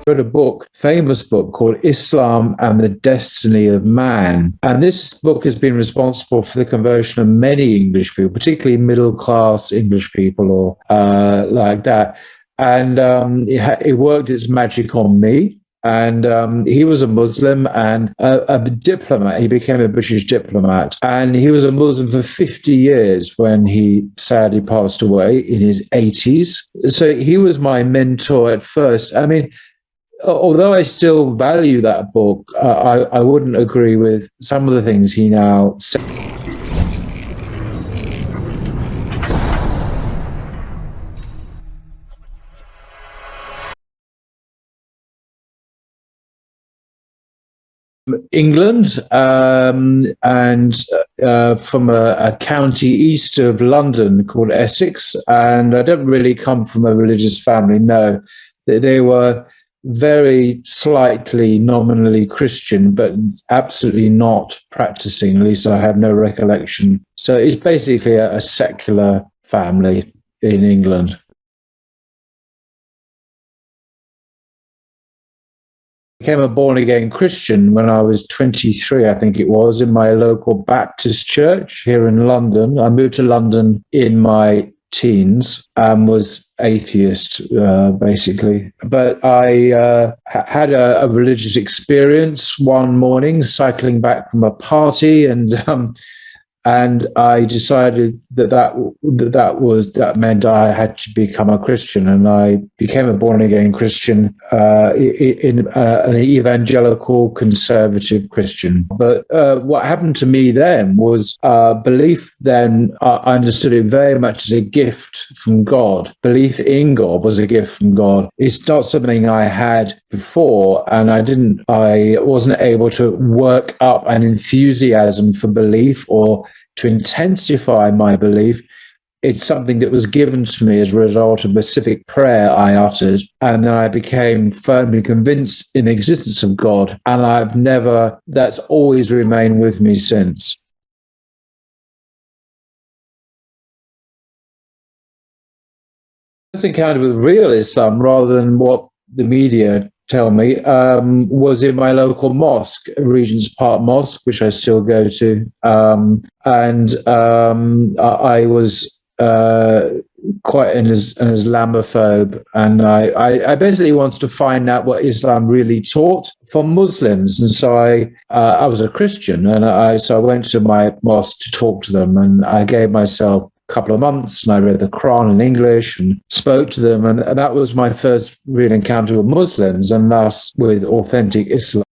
wrote a book, famous book called Islam and the Destiny of Man. And this book has been responsible for the conversion of many English people, particularly middle-class English people or like that. And it worked its magic on me. And he was a Muslim and a diplomat. He became a British diplomat. And he was a Muslim for 50 years when he sadly passed away in his 80s. So he was my mentor at first. I mean, although I still value that book, I wouldn't agree with some of the things he now says. England, and from a county east of London called Essex. And I don't really come from a religious family, no. They were very slightly nominally Christian, but absolutely not practicing, at least I have no recollection. So it's basically a secular family in England. I became a born-again Christian when I was 23, I think it was, in my local Baptist church here in London. I moved to London in my teens and was atheist, basically. But I had a religious experience one morning, cycling back from a party, and I decided that meant I had to become a Christian, and I became a born-again Christian, in an evangelical conservative Christian. But what happened to me then was belief. Then I understood it very much as a gift from God. Belief in God was a gift from God. It's not something I had before, and I wasn't able to work up an enthusiasm for belief or to intensify my belief. It's something that was given to me as a result of a specific prayer I uttered, and then I became firmly convinced in the existence of God, and that's always remained with me since. This encounter with real Islam, rather than what the media tell me, was in my local mosque, Regent's Park Mosque, which I still go to. I was quite an Islamophobe, and I basically wanted to find out what Islam really taught for Muslims. And so I was a Christian, and so I went to my mosque to talk to them, and I gave myself couple of months, and I read the Quran in English and spoke to them, and that was my first real encounter with Muslims, and thus with authentic Islam.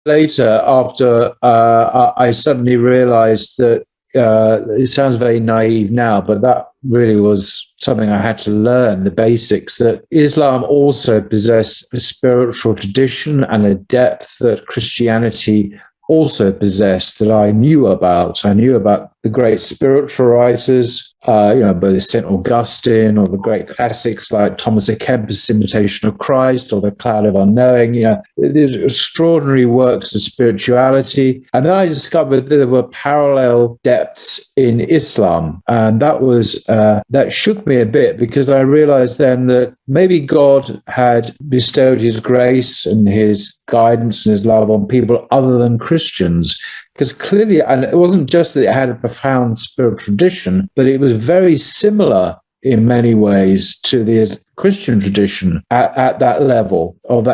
Later, after I suddenly realized that it sounds very naive now, but that really was something I had to learn, the basics, that Islam also possessed a spiritual tradition and a depth that Christianity also possessed, that I knew about. I knew about the great spiritual writers, both St. Augustine, or the great classics like Thomas à Kempis' Imitation of Christ, or The Cloud of Unknowing. These extraordinary works of spirituality. And then I discovered that there were parallel depths in Islam. And that shook me a bit, because I realized then that maybe God had bestowed his grace and his guidance and his love on people other than Christians. Because clearly, and it wasn't just that it had a profound spiritual tradition, but it was very similar in many ways to the Christian tradition at that level of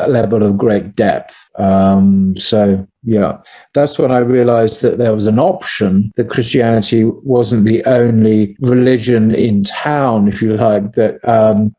great depth. That's when I realized that there was an option, that Christianity wasn't the only religion in town, if you like, that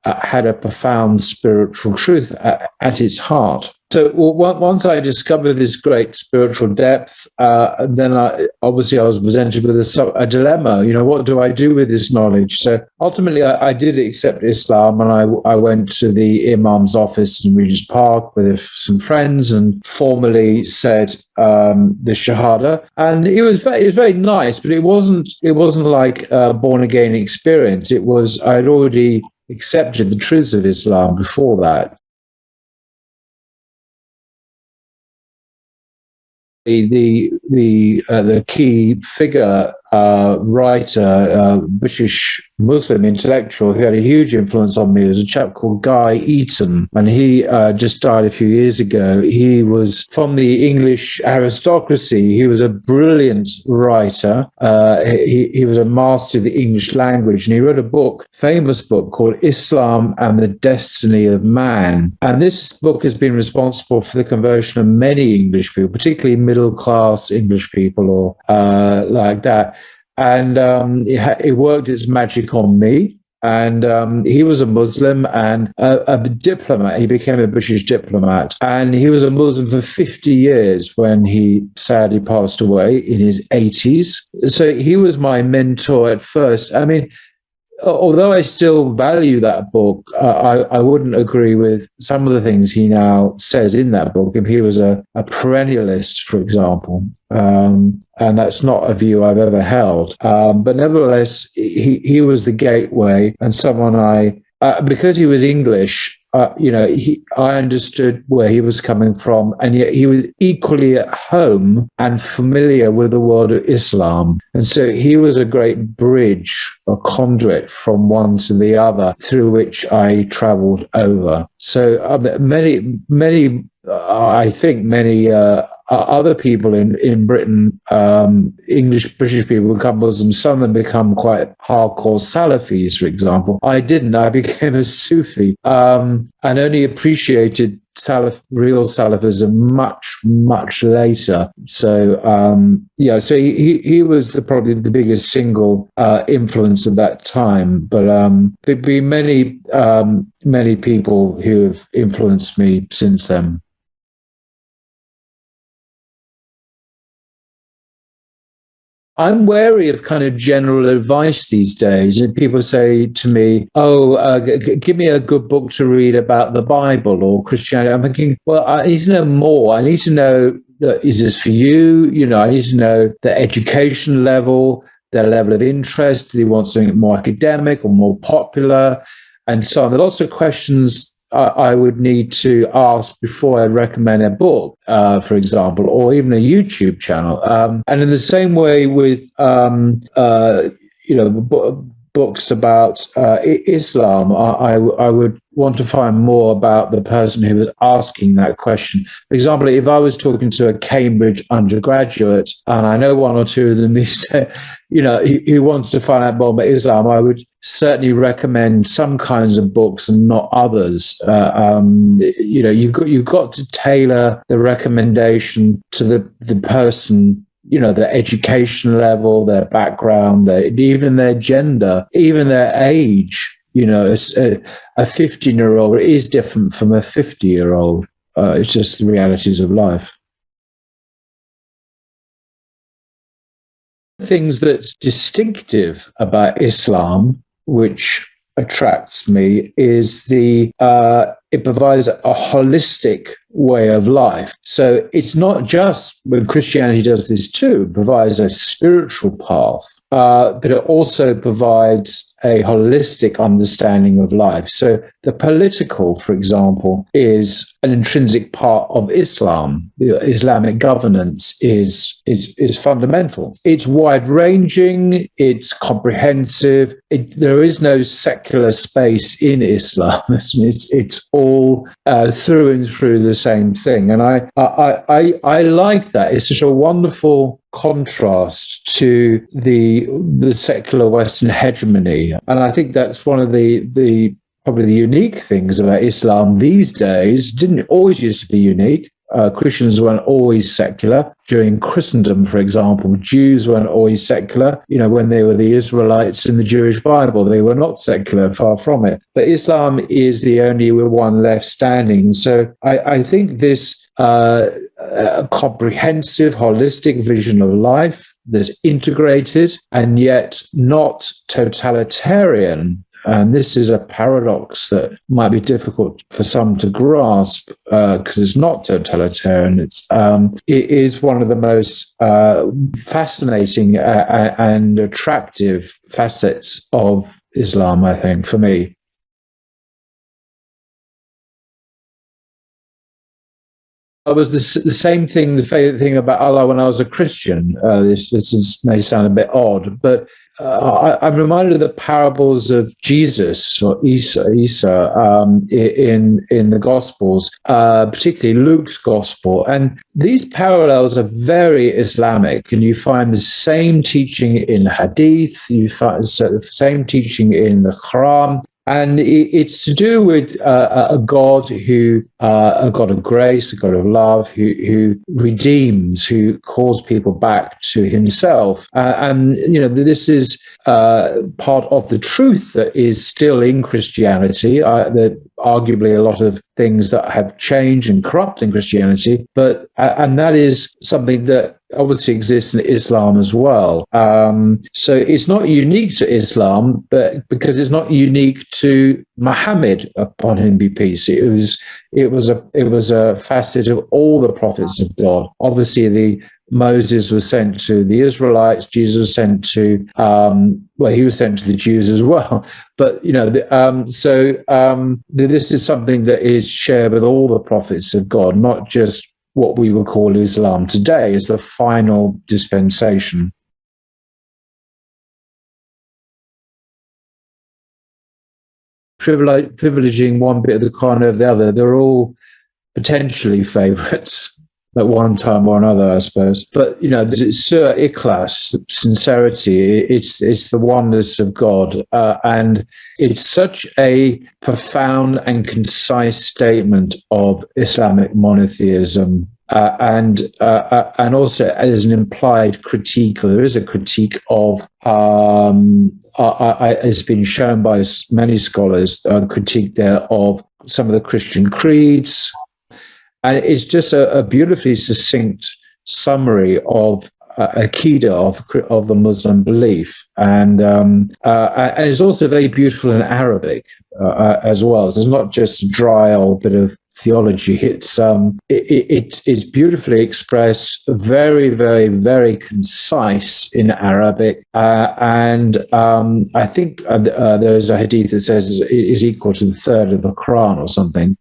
had a profound spiritual truth at its heart. So once I discovered this great spiritual depth, then I was presented with a dilemma. What do I do with this knowledge? So ultimately, I did accept Islam, and I went to the Imam's office in Regent's Park with some friends and formally said the Shahada, and it was very nice, but it wasn't like a born again experience. It was, I had already accepted the truths of Islam before that. The key figure writer, British Muslim intellectual who had a huge influence on me was a chap called Guy Eaton, and he just died a few years ago. He was from the English aristocracy. He was a brilliant writer. He was a master of the English language, and he wrote a famous book called Islam and the Destiny of Man. And this book has been responsible for the conversion of many English people, particularly middle-class English people or like that. And it worked its magic on me. And he was a Muslim and a diplomat. He became a British diplomat. And he was a Muslim for 50 years when he sadly passed away in his 80s. So he was my mentor at first. I mean, although I still value that book, I wouldn't agree with some of the things he now says in that book. If he was a perennialist, for example, and that's not a view I've ever held. But nevertheless, he was the gateway and someone because he was English, I understood where he was coming from, and yet he was equally at home and familiar with the world of Islam. And so he was a great bridge, a conduit from one to the other through which I traveled over. So I think many other people in Britain, British people become Muslims. Some of them become quite hardcore Salafis, for example. I didn't. I became a Sufi and only appreciated real Salafism much later. So so he was probably the biggest single influence at that time. But there've been many people who have influenced me since then. I'm wary of kind of general advice these days. And people say to me, give me a good book to read about the Bible or Christianity. I'm thinking, well, I need to know more. I need to know, is this for you? I need to know the education level, their level of interest. Do they want something more academic or more popular? And so on. There are lots of questions I would need to ask before I recommend a book, for example, or even a YouTube channel. And in the same way with, books about Islam, I would want to find more about the person who was asking that question. For example, if I was talking to a Cambridge undergraduate, and I know one or two of them, who wants to find out more about Islam, I would certainly recommend some kinds of books and not others. You've got to tailor the recommendation to the person, their education level, their background, even their gender, even their age. A 15-year-old is different from a 50-year-old. It's just the realities of life. Things that's distinctive about Islam, which attracts me, is it provides a holistic way of life. So it's not just, when Christianity does this too, it provides a spiritual path, but it also provides a holistic understanding of life. So the political, for example, is an intrinsic part of Islam. Islamic governance is fundamental. It's wide-ranging, it's comprehensive. There is no secular space in Islam. It's all through and through the same thing. And I like that. It's such a wonderful contrast to the secular Western hegemony. And I think that's one of the probably the unique things about Islam these days. It didn't always used to be unique. Christians weren't always secular. During Christendom, for example, Jews weren't always secular. When they were the Israelites in the Jewish Bible, they were not secular, far from it. But Islam is the only one left standing. So I think this comprehensive, holistic vision of life that's integrated and yet not totalitarian. And this is a paradox that might be difficult for some to grasp because it's not totalitarian. It is one of the most fascinating and attractive facets of Islam, I think, for me. I was the same thing, the favorite thing about Allah when I was a Christian. May sound a bit odd, but I'm reminded of the parables of Jesus or Isa in the Gospels, particularly Luke's Gospel. And these parallels are very Islamic, and you find the same teaching in Hadith, you find the same teaching in the Quran. And it's to do with a God a God of grace, a God of love, who redeems, who calls people back to himself. And, this is part of the truth that is still in Christianity. That arguably a lot of things that have changed and corrupt in Christianity, and that is something that obviously exists in Islam as well. So it's not unique to Islam, but because it's not unique to Muhammad, upon whom be peace. It was a facet of all the prophets of God. Obviously, Moses was sent to the Israelites. Jesus was sent to he was sent to the Jews as well. But this is something that is shared with all the prophets of God, not just what we would call Islam today as the final dispensation. Privileging one bit of the Quran over the other, they're all potentially favorites at one time or another, I suppose. But, it's Surah Ikhlas, sincerity, it's the oneness of God. And it's such a profound and concise statement of Islamic monotheism. And also as an implied critique, or there is a critique of, it's been shown by many scholars, critique there of some of the Christian creeds. And it's just a beautifully succinct summary of Aqidah, of the Muslim belief. And it's also very beautiful in Arabic as well. So it's not just a dry old bit of theology. It's beautifully expressed, very, very, very concise in Arabic. And I think there's a hadith that says it is equal to the third of the Quran or something.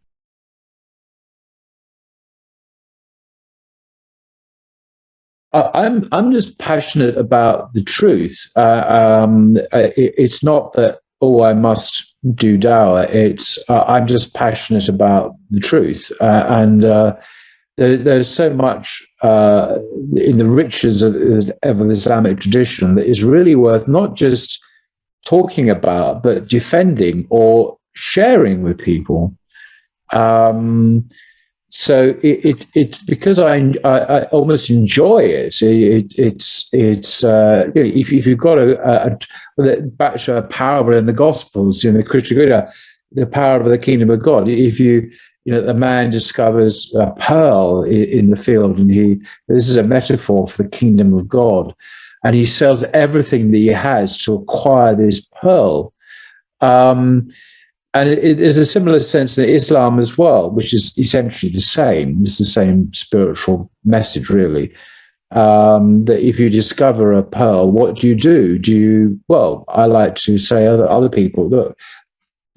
I'm just passionate about the truth. It's not that, I must do dawah. It's I'm just passionate about the truth. And there's so much in the riches of the Islamic tradition that is really worth not just talking about, but defending or sharing with people. So it's because I almost enjoy it. It's if you've got back to a parable in the Gospels, in the Christian, the parable of the kingdom of God. If a man discovers a pearl in the field, and this is a metaphor for the kingdom of God, and he sells everything that he has to acquire this pearl. And it is a similar sense in Islam as well, which is essentially the same. It's the same spiritual message, really. That if you discover a pearl, what do? I like to say other people, look,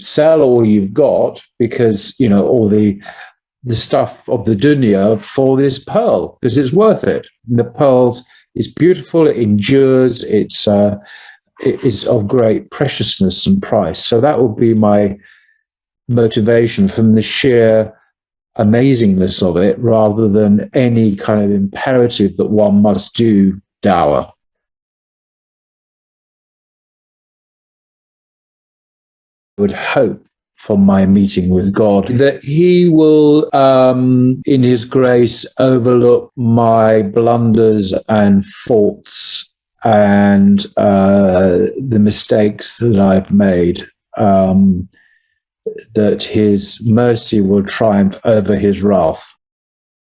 sell all you've got, because, all the stuff of the dunya for this pearl, because it's worth it. And the pearls is beautiful, it endures, it's of great preciousness and price. So that would be my motivation, from the sheer amazingness of it, rather than any kind of imperative that one must do dawah. I would hope from my meeting with God that he will, in his grace, overlook my blunders and faults and the mistakes that I've made, that his mercy will triumph over his wrath.